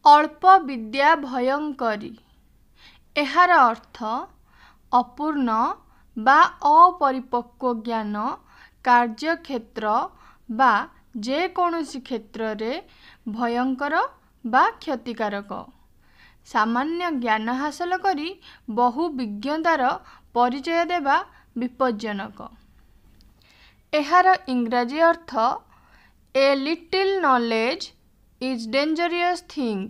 अल्प विद्या भयंकरी एहार अर्थ अपूर्ण बा अपरिपक्व ज्ञान कार्यक्षेत्र बा जेकोसी क्षेत्र रे भयंकर बा क्षतिकारक। सामान्य ज्ञान हासिल करी बहु विज्ञतार परिचय देवा विपज्जनक। एहार इंग्राजी अर्थ a little knowledge is dangerous thing.